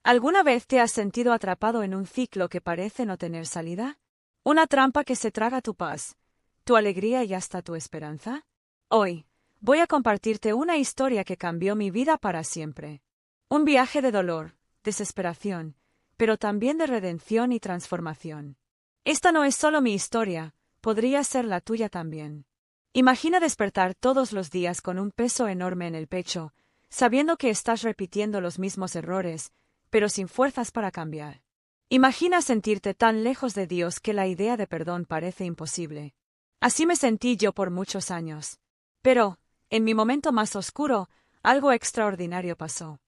¿Alguna vez te has sentido atrapado en un ciclo que parece no tener salida? ¿Una trampa que se traga tu paz, tu alegría y hasta tu esperanza? Hoy, voy a compartirte una historia que cambió mi vida para siempre. Un viaje de dolor, desesperación, pero también de redención y transformación. Esta no es solo mi historia, podría ser la tuya también. Imagina despertar todos los días con un peso enorme en el pecho, sabiendo que estás repitiendo los mismos errores, pero sin fuerzas para cambiar. Imagina sentirte tan lejos de Dios que la idea de perdón parece imposible. Así me sentí yo por muchos años. Pero, en mi momento más oscuro, algo extraordinario pasó.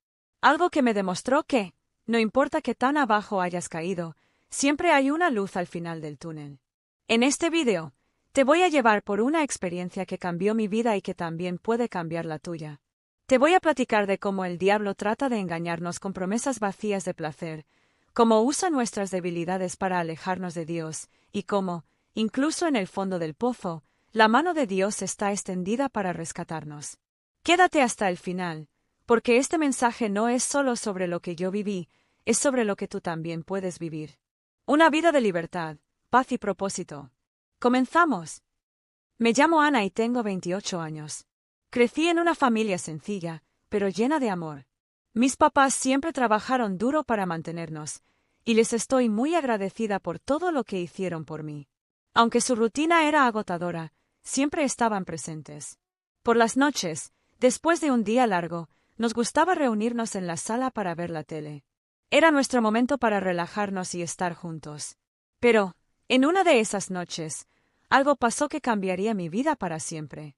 Algo que me demostró que, no importa qué tan abajo hayas caído, siempre hay una luz al final del túnel. En este vídeo, te voy a llevar por una experiencia que cambió mi vida y que también puede cambiar la tuya. Te voy a platicar de cómo el diablo trata de engañarnos con promesas vacías de placer, cómo usa nuestras debilidades para alejarnos de Dios, y cómo, incluso en el fondo del pozo, la mano de Dios está extendida para rescatarnos. Quédate hasta el final, porque este mensaje no es solo sobre lo que yo viví, es sobre lo que tú también puedes vivir. Una vida de libertad, paz y propósito. ¡Comenzamos! Me llamo Ana y tengo 28 años. Crecí en una familia sencilla, pero llena de amor. Mis papás siempre trabajaron duro para mantenernos, y les estoy muy agradecida por todo lo que hicieron por mí. Aunque su rutina era agotadora, siempre estaban presentes. Por las noches, después de un día largo, nos gustaba reunirnos en la sala para ver la tele. Era nuestro momento para relajarnos y estar juntos. Pero, en una de esas noches, algo pasó que cambiaría mi vida para siempre.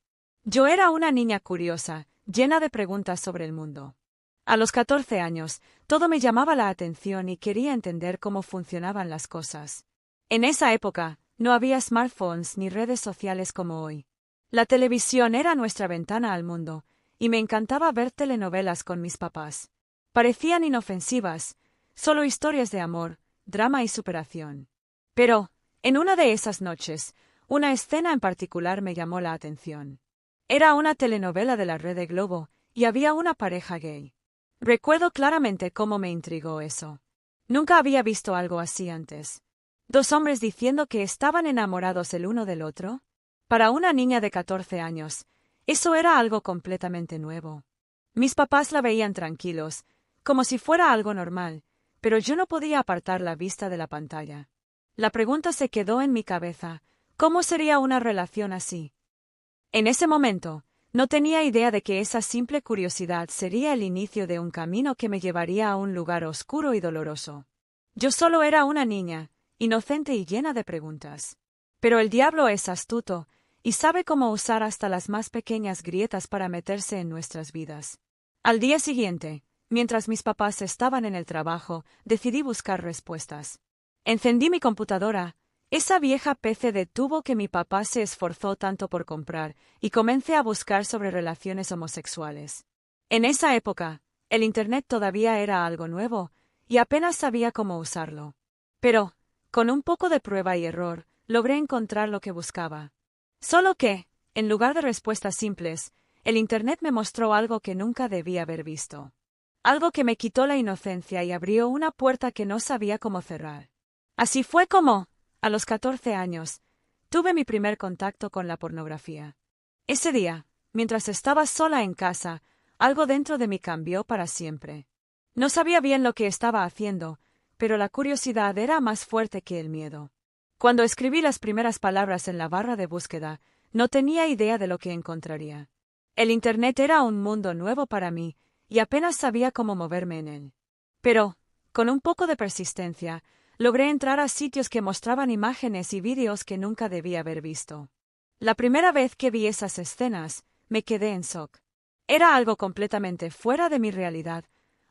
Yo era una niña curiosa, llena de preguntas sobre el mundo. A los 14 años, todo me llamaba la atención y quería entender cómo funcionaban las cosas. En esa época, no había smartphones ni redes sociales como hoy. La televisión era nuestra ventana al mundo, y me encantaba ver telenovelas con mis papás. Parecían inofensivas, solo historias de amor, drama y superación. Pero, en una de esas noches, una escena en particular me llamó la atención. Era una telenovela de la Rede Globo, y había una pareja gay. Recuerdo claramente cómo me intrigó eso. Nunca había visto algo así antes. Dos hombres diciendo que estaban enamorados el uno del otro. Para una niña de 14 años, eso era algo completamente nuevo. Mis papás la veían tranquilos, como si fuera algo normal, pero yo no podía apartar la vista de la pantalla. La pregunta se quedó en mi cabeza: ¿cómo sería una relación así? En ese momento, no tenía idea de que esa simple curiosidad sería el inicio de un camino que me llevaría a un lugar oscuro y doloroso. Yo solo era una niña, inocente y llena de preguntas. Pero el diablo es astuto, y sabe cómo usar hasta las más pequeñas grietas para meterse en nuestras vidas. Al día siguiente, mientras mis papás estaban en el trabajo, decidí buscar respuestas. Encendí mi computadora, esa vieja PC de tubo que mi papá se esforzó tanto por comprar, y comencé a buscar sobre relaciones homosexuales. En esa época, el Internet todavía era algo nuevo, y apenas sabía cómo usarlo. Pero, con un poco de prueba y error, logré encontrar lo que buscaba. Solo que, en lugar de respuestas simples, el Internet me mostró algo que nunca debía haber visto. Algo que me quitó la inocencia y abrió una puerta que no sabía cómo cerrar. Así fue como, a los 14 años, tuve mi primer contacto con la pornografía. Ese día, mientras estaba sola en casa, algo dentro de mí cambió para siempre. No sabía bien lo que estaba haciendo, pero la curiosidad era más fuerte que el miedo. Cuando escribí las primeras palabras en la barra de búsqueda, no tenía idea de lo que encontraría. El Internet era un mundo nuevo para mí, y apenas sabía cómo moverme en él. Pero, con un poco de persistencia, logré entrar a sitios que mostraban imágenes y vídeos que nunca debía haber visto. La primera vez que vi esas escenas, me quedé en shock. Era algo completamente fuera de mi realidad,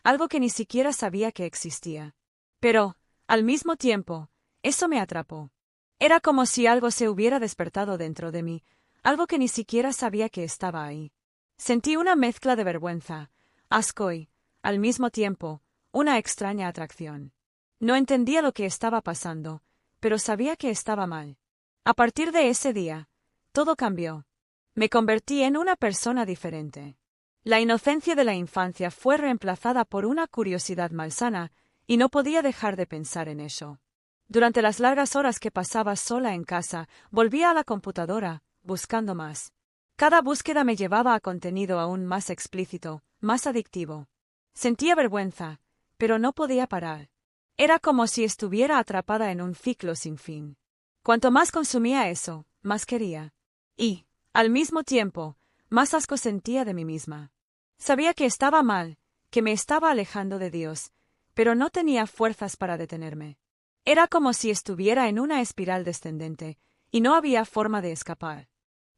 algo que ni siquiera sabía que existía. Pero, al mismo tiempo, eso me atrapó. Era como si algo se hubiera despertado dentro de mí, algo que ni siquiera sabía que estaba ahí. Sentí una mezcla de vergüenza, asco y, al mismo tiempo, una extraña atracción. No entendía lo que estaba pasando, pero sabía que estaba mal. A partir de ese día, todo cambió. Me convertí en una persona diferente. La inocencia de la infancia fue reemplazada por una curiosidad malsana, y no podía dejar de pensar en eso. Durante las largas horas que pasaba sola en casa, volvía a la computadora, buscando más. Cada búsqueda me llevaba a contenido aún más explícito, más adictivo. Sentía vergüenza, pero no podía parar. Era como si estuviera atrapada en un ciclo sin fin. Cuanto más consumía eso, más quería. Y, al mismo tiempo, más asco sentía de mí misma. Sabía que estaba mal, que me estaba alejando de Dios, pero no tenía fuerzas para detenerme. Era como si estuviera en una espiral descendente, y no había forma de escapar.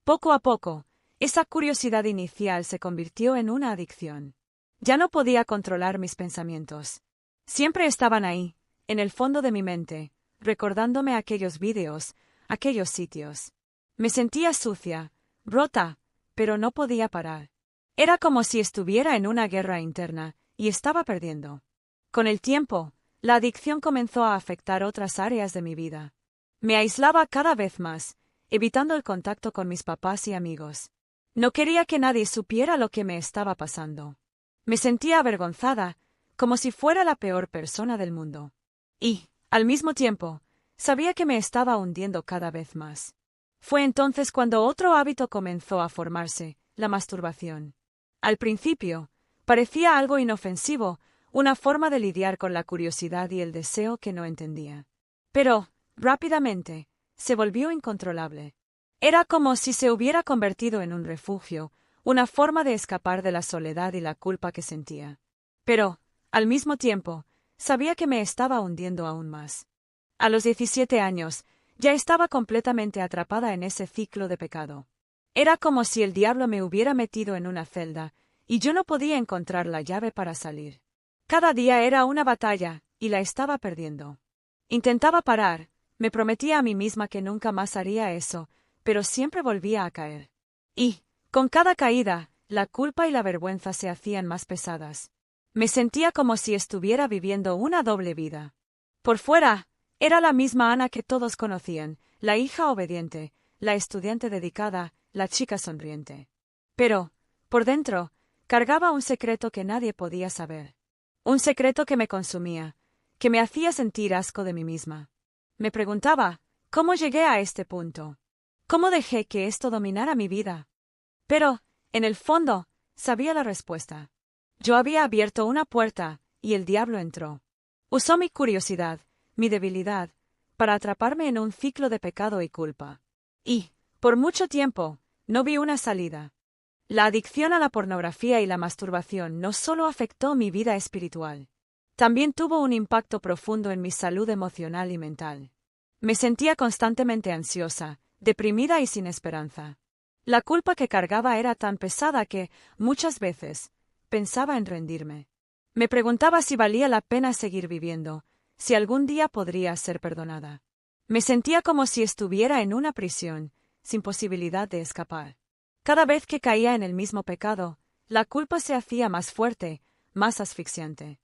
Poco a poco, esa curiosidad inicial se convirtió en una adicción. Ya no podía controlar mis pensamientos. Siempre estaban ahí, en el fondo de mi mente, recordándome aquellos vídeos, aquellos sitios. Me sentía sucia, rota, pero no podía parar. Era como si estuviera en una guerra interna, y estaba perdiendo. Con el tiempo, la adicción comenzó a afectar otras áreas de mi vida. Me aislaba cada vez más, evitando el contacto con mis papás y amigos. No quería que nadie supiera lo que me estaba pasando. Me sentía avergonzada, como si fuera la peor persona del mundo. Y, al mismo tiempo, sabía que me estaba hundiendo cada vez más. Fue entonces cuando otro hábito comenzó a formarse, la masturbación. Al principio, parecía algo inofensivo, una forma de lidiar con la curiosidad y el deseo que no entendía. Pero, rápidamente, se volvió incontrolable. Era como si se hubiera convertido en un refugio, una forma de escapar de la soledad y la culpa que sentía. Pero, al mismo tiempo, sabía que me estaba hundiendo aún más. A los 17 años, ya estaba completamente atrapada en ese ciclo de pecado. Era como si el diablo me hubiera metido en una celda, y yo no podía encontrar la llave para salir. Cada día era una batalla, y la estaba perdiendo. Intentaba parar, me prometía a mí misma que nunca más haría eso, pero siempre volvía a caer. Y, con cada caída, la culpa y la vergüenza se hacían más pesadas. Me sentía como si estuviera viviendo una doble vida. Por fuera, era la misma Ana que todos conocían, la hija obediente, la estudiante dedicada, la chica sonriente. Pero, por dentro, cargaba un secreto que nadie podía saber. Un secreto que me consumía, que me hacía sentir asco de mí misma. Me preguntaba, ¿cómo llegué a este punto? ¿Cómo dejé que esto dominara mi vida? Pero, en el fondo, sabía la respuesta. Yo había abierto una puerta, y el diablo entró. Usó mi curiosidad, mi debilidad, para atraparme en un ciclo de pecado y culpa. Y, por mucho tiempo, no vi una salida. La adicción a la pornografía y la masturbación no solo afectó mi vida espiritual, también tuvo un impacto profundo en mi salud emocional y mental. Me sentía constantemente ansiosa, deprimida y sin esperanza. La culpa que cargaba era tan pesada que, muchas veces, pensaba en rendirme. Me preguntaba si valía la pena seguir viviendo, si algún día podría ser perdonada. Me sentía como si estuviera en una prisión, sin posibilidad de escapar. Cada vez que caía en el mismo pecado, la culpa se hacía más fuerte, más asfixiante.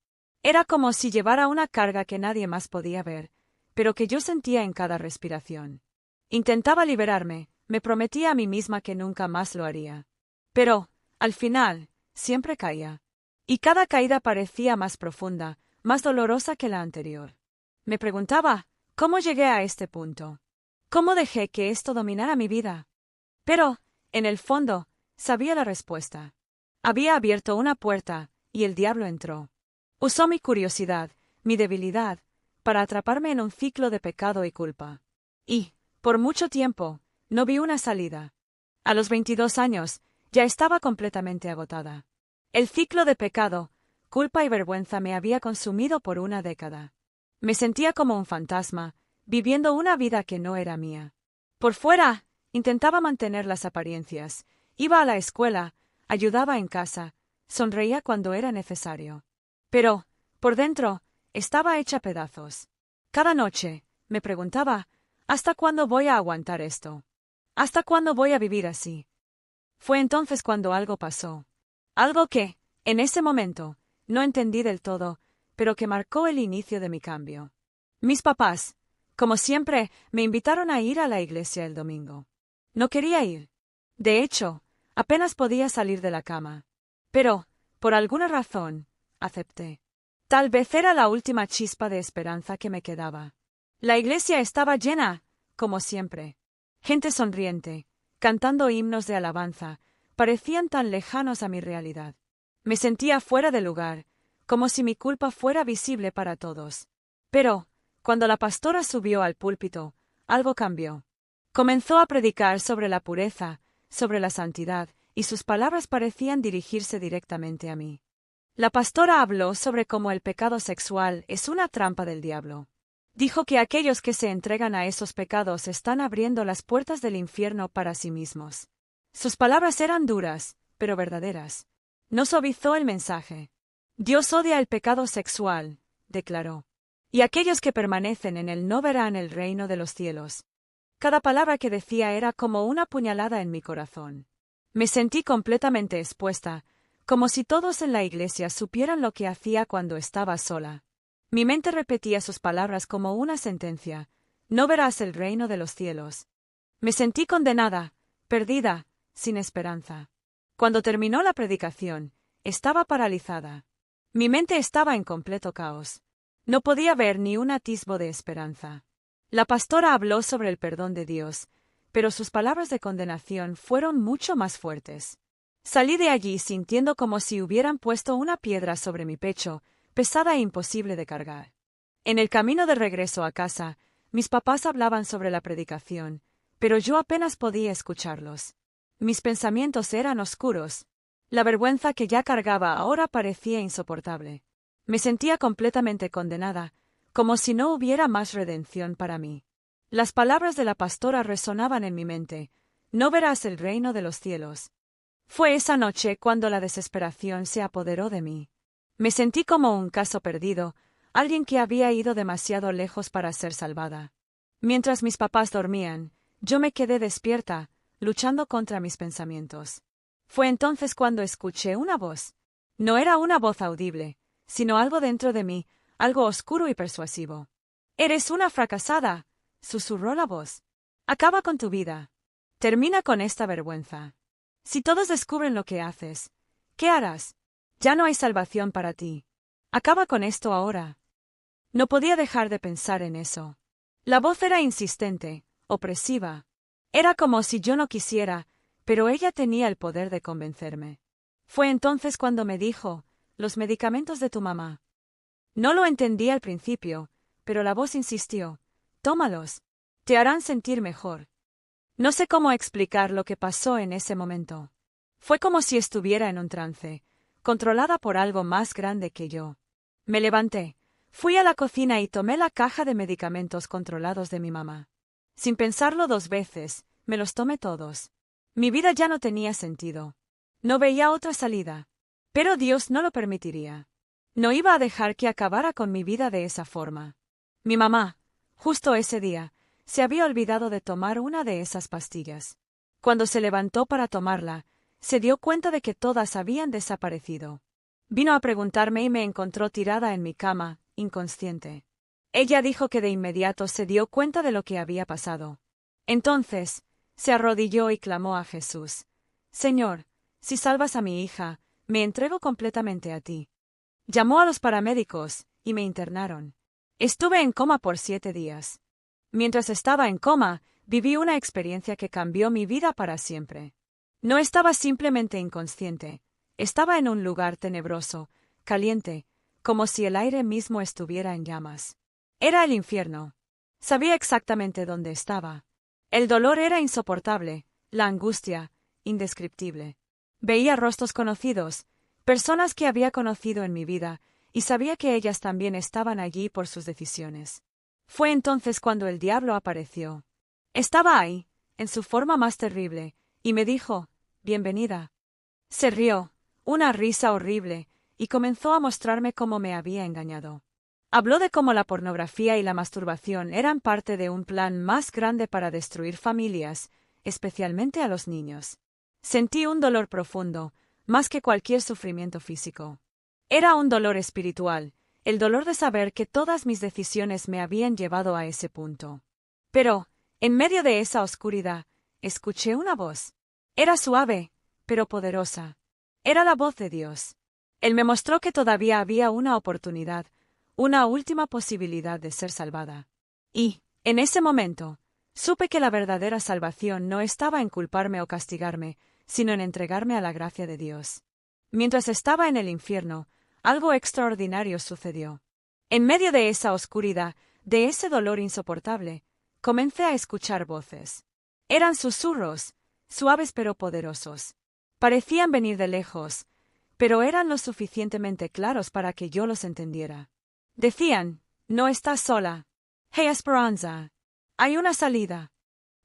Era como si llevara una carga que nadie más podía ver, pero que yo sentía en cada respiración. Intentaba liberarme, me prometía a mí misma que nunca más lo haría. Pero, al final, siempre caía. Y cada caída parecía más profunda, más dolorosa que la anterior. Me preguntaba, ¿cómo llegué a este punto? ¿Cómo dejé que esto dominara mi vida? Pero, en el fondo, sabía la respuesta. Había abierto una puerta, y el diablo entró. Usó mi curiosidad, mi debilidad, para atraparme en un ciclo de pecado y culpa. Y, por mucho tiempo, no vi una salida. A los 22 años, ya estaba completamente agotada. El ciclo de pecado, culpa y vergüenza me había consumido por una década. Me sentía como un fantasma, viviendo una vida que no era mía. Por fuera, intentaba mantener las apariencias, iba a la escuela, ayudaba en casa, sonreía cuando era necesario. Pero, por dentro, estaba hecha pedazos. Cada noche, me preguntaba, ¿hasta cuándo voy a aguantar esto? ¿Hasta cuándo voy a vivir así? Fue entonces cuando algo pasó. Algo que, en ese momento, no entendí del todo, pero que marcó el inicio de mi cambio. Mis papás, como siempre, me invitaron a ir a la iglesia el domingo. No quería ir. De hecho, apenas podía salir de la cama. Pero, por alguna razón, acepté. Tal vez era la última chispa de esperanza que me quedaba. La iglesia estaba llena, como siempre. Gente sonriente, cantando himnos de alabanza, parecían tan lejanos a mi realidad. Me sentía fuera de lugar, como si mi culpa fuera visible para todos. Pero, cuando la pastora subió al púlpito, algo cambió. Comenzó a predicar sobre la pureza, sobre la santidad, y sus palabras parecían dirigirse directamente a mí. La pastora habló sobre cómo el pecado sexual es una trampa del diablo. Dijo que aquellos que se entregan a esos pecados están abriendo las puertas del infierno para sí mismos. Sus palabras eran duras, pero verdaderas. No suavizó el mensaje. Dios odia el pecado sexual, declaró. Y aquellos que permanecen en él no verán el reino de los cielos. Cada palabra que decía era como una puñalada en mi corazón. Me sentí completamente expuesta, como si todos en la iglesia supieran lo que hacía cuando estaba sola. Mi mente repetía sus palabras como una sentencia: no verás el reino de los cielos. Me sentí condenada, perdida, sin esperanza. Cuando terminó la predicación, estaba paralizada. Mi mente estaba en completo caos. No podía ver ni un atisbo de esperanza. La pastora habló sobre el perdón de Dios, pero sus palabras de condenación fueron mucho más fuertes. Salí de allí sintiendo como si hubieran puesto una piedra sobre mi pecho, pesada e imposible de cargar. En el camino de regreso a casa, mis papás hablaban sobre la predicación, pero yo apenas podía escucharlos. Mis pensamientos eran oscuros. La vergüenza que ya cargaba ahora parecía insoportable. Me sentía completamente condenada, como si no hubiera más redención para mí. Las palabras de la pastora resonaban en mi mente: no verás el reino de los cielos. Fue esa noche cuando la desesperación se apoderó de mí. Me sentí como un caso perdido, alguien que había ido demasiado lejos para ser salvada. Mientras mis papás dormían, yo me quedé despierta, luchando contra mis pensamientos. Fue entonces cuando escuché una voz. No era una voz audible, sino algo dentro de mí, algo oscuro y persuasivo. «Eres una fracasada», susurró la voz. «Acaba con tu vida. Termina con esta vergüenza. Si todos descubren lo que haces, ¿qué harás? Ya no hay salvación para ti. Acaba con esto ahora». No podía dejar de pensar en eso. La voz era insistente, opresiva. Era como si yo no quisiera, pero ella tenía el poder de convencerme. Fue entonces cuando me dijo: «Los medicamentos de tu mamá». No lo entendí al principio, pero la voz insistió: «Tómalos. Te harán sentir mejor». No sé cómo explicar lo que pasó en ese momento. Fue como si estuviera en un trance, controlada por algo más grande que yo. Me levanté, fui a la cocina y tomé la caja de medicamentos controlados de mi mamá. Sin pensarlo dos veces, me los tomé todos. Mi vida ya no tenía sentido. No veía otra salida. Pero Dios no lo permitiría. No iba a dejar que acabara con mi vida de esa forma. Mi mamá, justo ese día, se había olvidado de tomar una de esas pastillas. Cuando se levantó para tomarla, se dio cuenta de que todas habían desaparecido. Vino a preguntarme y me encontró tirada en mi cama, inconsciente. Ella dijo que de inmediato se dio cuenta de lo que había pasado. Entonces, se arrodilló y clamó a Jesús: «Señor, si salvas a mi hija, me entrego completamente a ti». Llamó a los paramédicos, y me internaron. Estuve en coma por 7 días. Mientras estaba en coma, viví una experiencia que cambió mi vida para siempre. No estaba simplemente inconsciente, estaba en un lugar tenebroso, caliente, como si el aire mismo estuviera en llamas. Era el infierno. Sabía exactamente dónde estaba. El dolor era insoportable, la angustia, indescriptible. Veía rostros conocidos, personas que había conocido en mi vida, y sabía que ellas también estaban allí por sus decisiones. Fue entonces cuando el diablo apareció. Estaba ahí, en su forma más terrible, y me dijo: «Bienvenida». Se rió, una risa horrible, y comenzó a mostrarme cómo me había engañado. Habló de cómo la pornografía y la masturbación eran parte de un plan más grande para destruir familias, especialmente a los niños. Sentí un dolor profundo, más que cualquier sufrimiento físico. Era un dolor espiritual, el dolor de saber que todas mis decisiones me habían llevado a ese punto. Pero, en medio de esa oscuridad, escuché una voz. Era suave, pero poderosa. Era la voz de Dios. Él me mostró que todavía había una oportunidad, una última posibilidad de ser salvada. Y, en ese momento, supe que la verdadera salvación no estaba en culparme o castigarme, sino en entregarme a la gracia de Dios. Mientras estaba en el infierno, algo extraordinario sucedió. En medio de esa oscuridad, de ese dolor insoportable, comencé a escuchar voces. Eran susurros, suaves pero poderosos. Parecían venir de lejos, pero eran lo suficientemente claros para que yo los entendiera. Decían, no estás sola. Hey Esperanza. Hay una salida.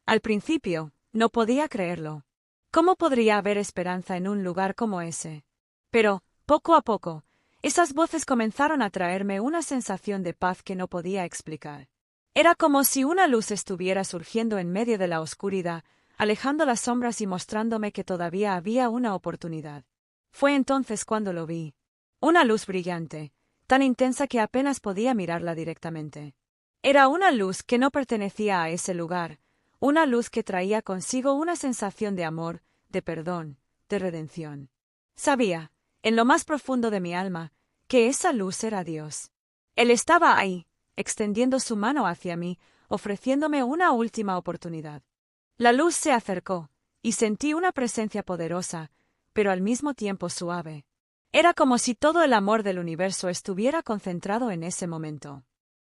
Al principio, no podía creerlo. ¿Cómo podría haber esperanza en un lugar como ese? Pero, poco a poco, esas voces comenzaron a traerme una sensación de paz que no podía explicar. Era como si una luz estuviera surgiendo en medio de la oscuridad, alejando las sombras y mostrándome que todavía había una oportunidad. Fue entonces cuando lo vi. Una luz brillante, tan intensa que apenas podía mirarla directamente. Era una luz que no pertenecía a ese lugar, una luz que traía consigo una sensación de amor, de perdón, de redención. Sabía, en lo más profundo de mi alma, que esa luz era Dios. Él estaba ahí, extendiendo su mano hacia mí, ofreciéndome una última oportunidad. La luz se acercó, y sentí una presencia poderosa, pero al mismo tiempo suave. Era como si todo el amor del universo estuviera concentrado en ese momento.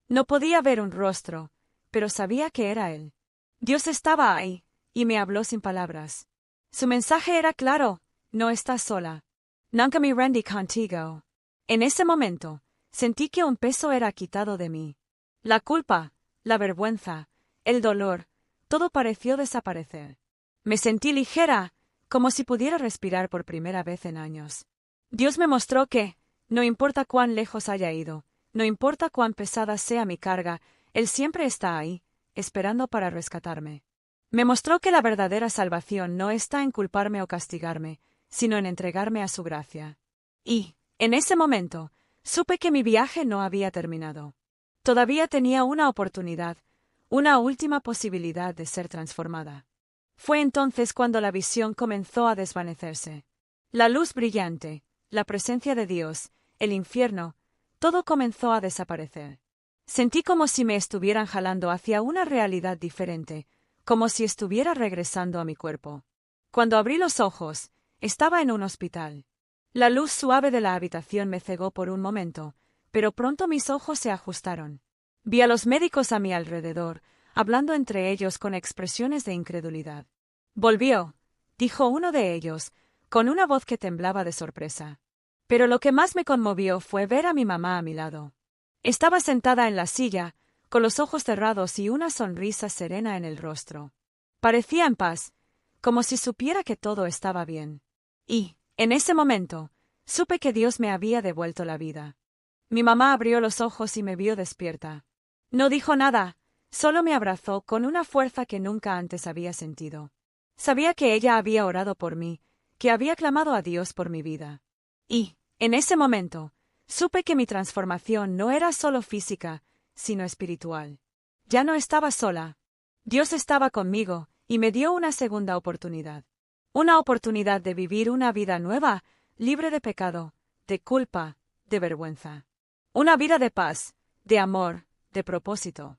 No podía ver un rostro, pero sabía que era Él. Dios estaba ahí, y me habló sin palabras. Su mensaje era claro, no estás sola. Nunca me rendí contigo. En ese momento, sentí que un peso era quitado de mí. La culpa, la vergüenza, el dolor, todo pareció desaparecer. Me sentí ligera, como si pudiera respirar por primera vez en años. Dios me mostró que, no importa cuán lejos haya ido, no importa cuán pesada sea mi carga, Él siempre está ahí, esperando para rescatarme. Me mostró que la verdadera salvación no está en culparme o castigarme, sino en entregarme a su gracia. Y, en ese momento, supe que mi viaje no había terminado. Todavía tenía una oportunidad, una última posibilidad de ser transformada. Fue entonces cuando la visión comenzó a desvanecerse. La luz brillante, la presencia de Dios, el infierno, todo comenzó a desaparecer. Sentí como si me estuvieran jalando hacia una realidad diferente, como si estuviera regresando a mi cuerpo. Cuando abrí los ojos, estaba en un hospital. La luz suave de la habitación me cegó por un momento, pero pronto mis ojos se ajustaron. Vi a los médicos a mi alrededor, hablando entre ellos con expresiones de incredulidad. Volvió, dijo uno de ellos, con una voz que temblaba de sorpresa. Pero lo que más me conmovió fue ver a mi mamá a mi lado. Estaba sentada en la silla, con los ojos cerrados y una sonrisa serena en el rostro. Parecía en paz, como si supiera que todo estaba bien. Y, en ese momento, supe que Dios me había devuelto la vida. Mi mamá abrió los ojos y me vio despierta. No dijo nada, solo me abrazó con una fuerza que nunca antes había sentido. Sabía que ella había orado por mí, que había clamado a Dios por mi vida. Y, en ese momento, supe que mi transformación no era solo física, sino espiritual. Ya no estaba sola. Dios estaba conmigo, y me dio una segunda oportunidad. Una oportunidad de vivir una vida nueva, libre de pecado, de culpa, de vergüenza. Una vida de paz, de amor, de propósito.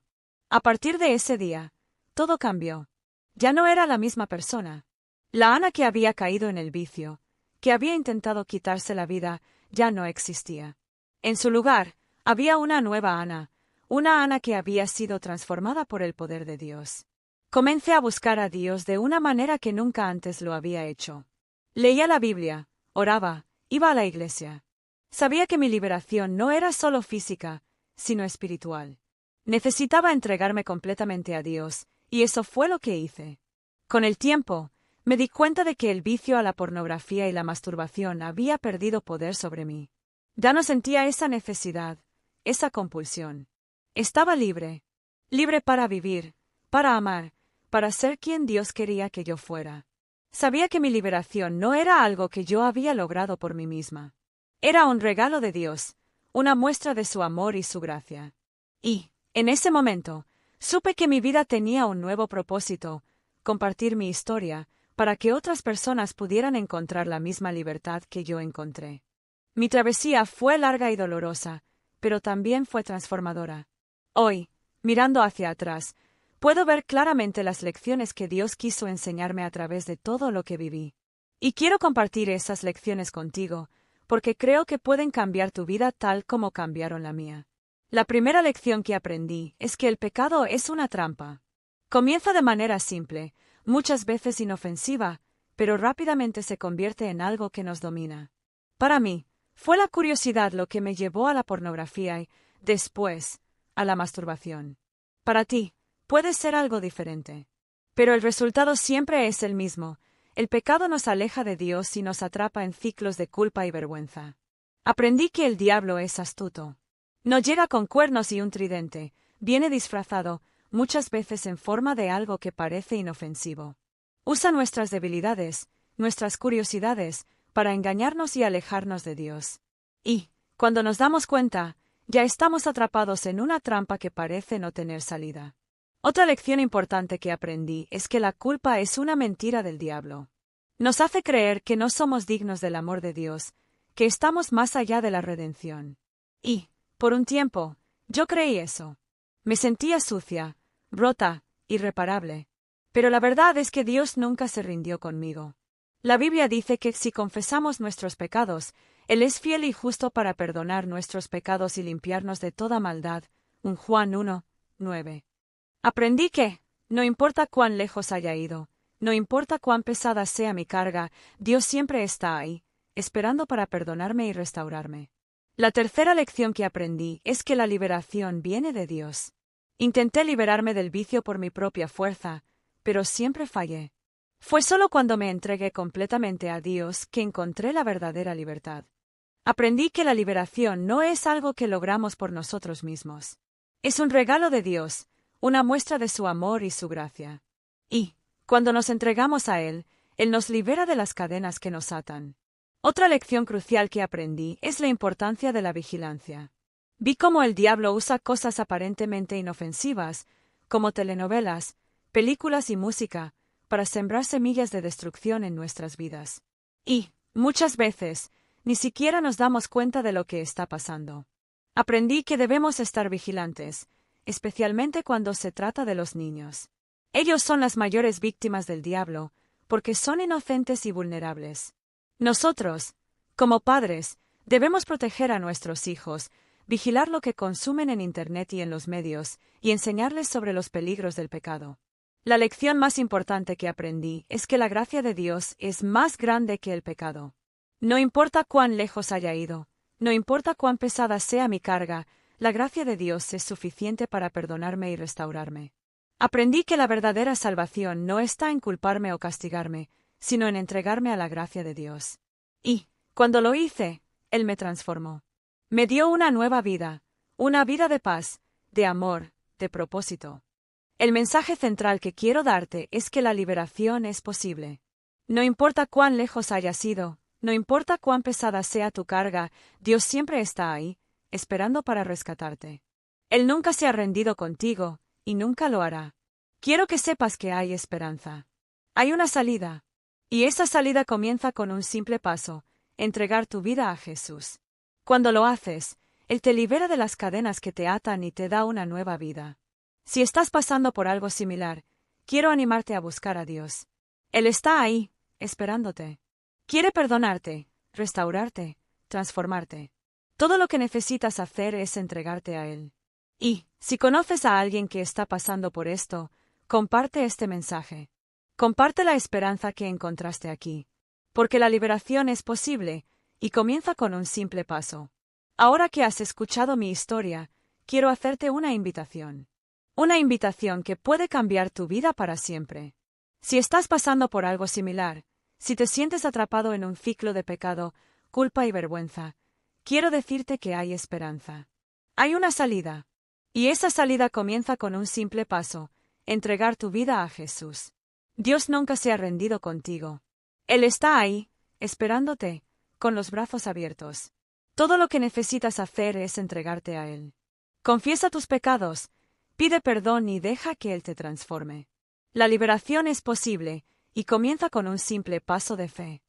A partir de ese día, todo cambió. Ya no era la misma persona. La Ana que había caído en el vicio, que había intentado quitarse la vida, ya no existía. En su lugar, había una nueva Ana, una Ana que había sido transformada por el poder de Dios. Comencé a buscar a Dios de una manera que nunca antes lo había hecho. Leía la Biblia, oraba, iba a la iglesia. Sabía que mi liberación no era solo física, sino espiritual. Necesitaba entregarme completamente a Dios, y eso fue lo que hice. Con el tiempo, me di cuenta de que el vicio a la pornografía y la masturbación había perdido poder sobre mí. Ya no sentía esa necesidad, esa compulsión. Estaba libre. Libre para vivir, para amar, para ser quien Dios quería que yo fuera. Sabía que mi liberación no era algo que yo había logrado por mí misma. Era un regalo de Dios, una muestra de su amor y su gracia. Y, en ese momento, supe que mi vida tenía un nuevo propósito, compartir mi historia, para que otras personas pudieran encontrar la misma libertad que yo encontré. Mi travesía fue larga y dolorosa, pero también fue transformadora. Hoy, mirando hacia atrás, puedo ver claramente las lecciones que Dios quiso enseñarme a través de todo lo que viví. Y quiero compartir esas lecciones contigo, porque creo que pueden cambiar tu vida tal como cambiaron la mía. La primera lección que aprendí es que el pecado es una trampa. Comienza de manera simple, muchas veces inofensiva, pero rápidamente se convierte en algo que nos domina. Para mí, fue la curiosidad lo que me llevó a la pornografía y, después, a la masturbación. Para ti, puede ser algo diferente. Pero el resultado siempre es el mismo. El pecado nos aleja de Dios y nos atrapa en ciclos de culpa y vergüenza. Aprendí que el diablo es astuto. No llega con cuernos y un tridente, viene disfrazado, muchas veces en forma de algo que parece inofensivo. Usa nuestras debilidades, nuestras curiosidades, para engañarnos y alejarnos de Dios. Y, cuando nos damos cuenta, ya estamos atrapados en una trampa que parece no tener salida. Otra lección importante que aprendí es que la culpa es una mentira del diablo. Nos hace creer que no somos dignos del amor de Dios, que estamos más allá de la redención. Y, por un tiempo, yo creí eso. Me sentía sucia, rota, irreparable. Pero la verdad es que Dios nunca se rindió conmigo. La Biblia dice que si confesamos nuestros pecados, Él es fiel y justo para perdonar nuestros pecados y limpiarnos de toda maldad. Juan 1:9. Aprendí que, no importa cuán lejos haya ido, no importa cuán pesada sea mi carga, Dios siempre está ahí, esperando para perdonarme y restaurarme. La tercera lección que aprendí es que la liberación viene de Dios. Intenté liberarme del vicio por mi propia fuerza, pero siempre fallé. Fue solo cuando me entregué completamente a Dios que encontré la verdadera libertad. Aprendí que la liberación no es algo que logramos por nosotros mismos. Es un regalo de Dios, una muestra de su amor y su gracia. Y, cuando nos entregamos a Él, Él nos libera de las cadenas que nos atan. Otra lección crucial que aprendí es la importancia de la vigilancia. Vi cómo el diablo usa cosas aparentemente inofensivas, como telenovelas, películas y música, para sembrar semillas de destrucción en nuestras vidas. Y, muchas veces, ni siquiera nos damos cuenta de lo que está pasando. Aprendí que debemos estar vigilantes, especialmente cuando se trata de los niños. Ellos son las mayores víctimas del diablo, porque son inocentes y vulnerables. Nosotros, como padres, debemos proteger a nuestros hijos, vigilar lo que consumen en Internet y en los medios, y enseñarles sobre los peligros del pecado. La lección más importante que aprendí es que la gracia de Dios es más grande que el pecado. No importa cuán lejos haya ido, no importa cuán pesada sea mi carga, la gracia de Dios es suficiente para perdonarme y restaurarme. Aprendí que la verdadera salvación no está en culparme o castigarme, sino en entregarme a la gracia de Dios. Y, cuando lo hice, Él me transformó. Me dio una nueva vida, una vida de paz, de amor, de propósito. El mensaje central que quiero darte es que la liberación es posible. No importa cuán lejos hayas ido, no importa cuán pesada sea tu carga, Dios siempre está ahí, esperando para rescatarte. Él nunca se ha rendido contigo, y nunca lo hará. Quiero que sepas que hay esperanza. Hay una salida. Y esa salida comienza con un simple paso, entregar tu vida a Jesús. Cuando lo haces, Él te libera de las cadenas que te atan y te da una nueva vida. Si estás pasando por algo similar, quiero animarte a buscar a Dios. Él está ahí, esperándote. Quiere perdonarte, restaurarte, transformarte. Todo lo que necesitas hacer es entregarte a Él. Y, si conoces a alguien que está pasando por esto, comparte este mensaje. Comparte la esperanza que encontraste aquí. Porque la liberación es posible, y comienza con un simple paso. Ahora que has escuchado mi historia, quiero hacerte una invitación. Una invitación que puede cambiar tu vida para siempre. Si estás pasando por algo similar, si te sientes atrapado en un ciclo de pecado, culpa y vergüenza, quiero decirte que hay esperanza. Hay una salida. Y esa salida comienza con un simple paso, entregar tu vida a Jesús. Dios nunca se ha rendido contigo. Él está ahí, esperándote, con los brazos abiertos. Todo lo que necesitas hacer es entregarte a Él. Confiesa tus pecados, pide perdón y deja que Él te transforme. La liberación es posible, y comienza con un simple paso de fe.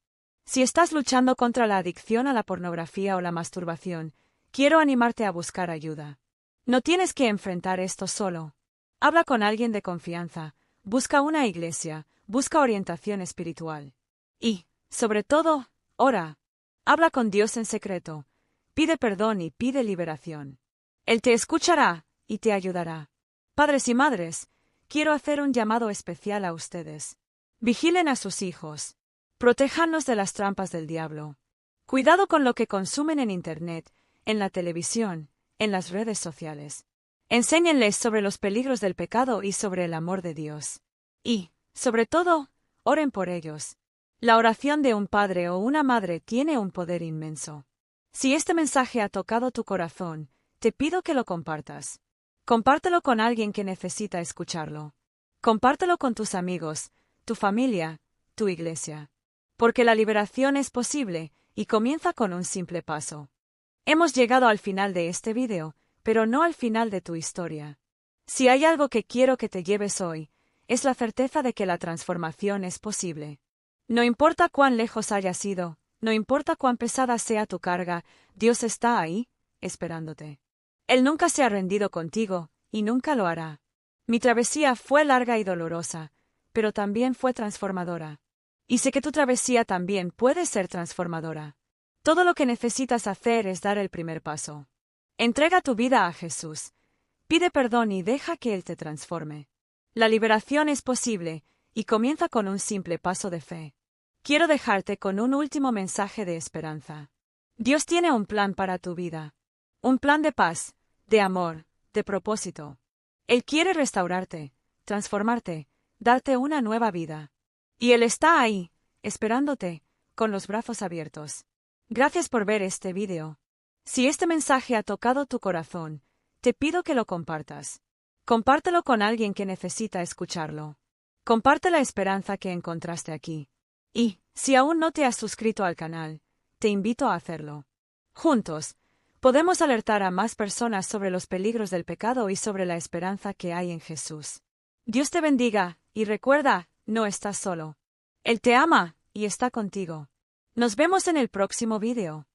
Si estás luchando contra la adicción a la pornografía o la masturbación, quiero animarte a buscar ayuda. No tienes que enfrentar esto solo. Habla con alguien de confianza, busca una iglesia, busca orientación espiritual. Y, sobre todo, ora. Habla con Dios en secreto. Pide perdón y pide liberación. Él te escuchará y te ayudará. Padres y madres, quiero hacer un llamado especial a ustedes. Vigilen a sus hijos. Protéjanlos de las trampas del diablo. Cuidado con lo que consumen en Internet, en la televisión, en las redes sociales. Enséñenles sobre los peligros del pecado y sobre el amor de Dios. Y, sobre todo, oren por ellos. La oración de un padre o una madre tiene un poder inmenso. Si este mensaje ha tocado tu corazón, te pido que lo compartas. Compártelo con alguien que necesita escucharlo. Compártelo con tus amigos, tu familia, tu iglesia. Porque la liberación es posible y comienza con un simple paso. Hemos llegado al final de este video, pero no al final de tu historia. Si hay algo que quiero que te lleves hoy, es la certeza de que la transformación es posible. No importa cuán lejos hayas ido, no importa cuán pesada sea tu carga, Dios está ahí, esperándote. Él nunca se ha rendido contigo, y nunca lo hará. Mi travesía fue larga y dolorosa, pero también fue transformadora. Y sé que tu travesía también puede ser transformadora. Todo lo que necesitas hacer es dar el primer paso. Entrega tu vida a Jesús. Pide perdón y deja que Él te transforme. La liberación es posible, y comienza con un simple paso de fe. Quiero dejarte con un último mensaje de esperanza. Dios tiene un plan para tu vida. Un plan de paz, de amor, de propósito. Él quiere restaurarte, transformarte, darte una nueva vida. Y Él está ahí, esperándote, con los brazos abiertos. Gracias por ver este video. Si este mensaje ha tocado tu corazón, te pido que lo compartas. Compártelo con alguien que necesita escucharlo. Comparte la esperanza que encontraste aquí. Y, si aún no te has suscrito al canal, te invito a hacerlo. Juntos, podemos alertar a más personas sobre los peligros del pecado y sobre la esperanza que hay en Jesús. Dios te bendiga, y recuerda, no estás solo. Él te ama, y está contigo. Nos vemos en el próximo video.